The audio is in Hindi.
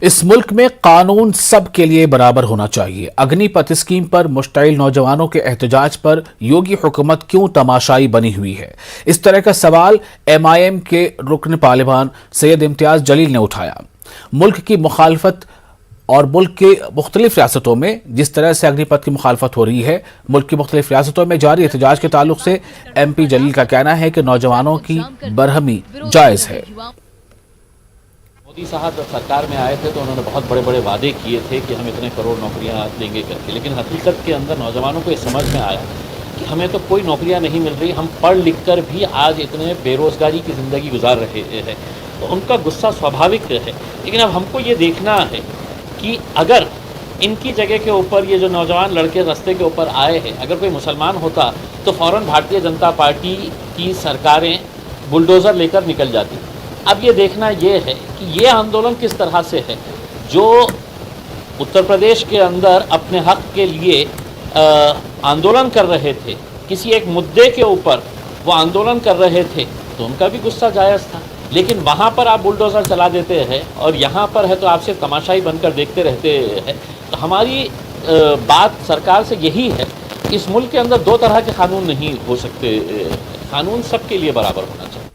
इस मुल्क में कानून सब के लिए बराबर होना चाहिए। अग्निपथ स्कीम पर मुश्तइल नौजवानों के एहतजाज पर योगी हुकूमत क्यों तमाशाई बनी हुई है? इस तरह का सवाल MIM के रुकन पार्लिमान सैयद इम्तियाज जलील ने उठाया। मुल्क की मुखालफत और मुल्क के मुख्तलिफ रियासतों में जिस तरह से अग्निपथ की मुखालफत हो रही है, मुल्क की मुख्तलिफ रियासतों में जारी एहतजाज के ताल्लुक से MP जलील का कहना है कि नौजवानों की बरहमी जायज़ है। मोदी साहब जब सरकार में आए थे तो उन्होंने बहुत बड़े बड़े वादे किए थे कि हम इतने करोड़ नौकरियां देंगे करके, लेकिन हकीकत के अंदर नौजवानों को ये समझ में आया कि हमें तो कोई नौकरियां नहीं मिल रही, हम पढ़ लिख कर भी आज इतने बेरोज़गारी की ज़िंदगी गुजार रहे हैं। तो उनका गुस्सा स्वाभाविक है, लेकिन अब हमको ये देखना है कि अगर इनकी जगह के ऊपर ये जो नौजवान लड़के रास्ते के ऊपर आए हैं, अगर कोई मुसलमान होता तो फ़ौरन भारतीय जनता पार्टी की सरकारें बुलडोज़र लेकर निकल जाती। अब ये देखना ये है कि ये आंदोलन किस तरह से है। जो उत्तर प्रदेश के अंदर अपने हक के लिए आंदोलन कर रहे थे, किसी एक मुद्दे के ऊपर वो आंदोलन कर रहे थे, तो उनका भी गुस्सा जायज़ था। लेकिन वहाँ पर आप बुलडोज़र चला देते हैं और यहाँ पर है तो आप सिर्फ तमाशाई बनकर देखते रहते हैं। तो हमारी बात सरकार से यही है, इस मुल्क के अंदर दो तरह के कानून नहीं हो सकते। कानून सबके लिए बराबर होना चाहिए।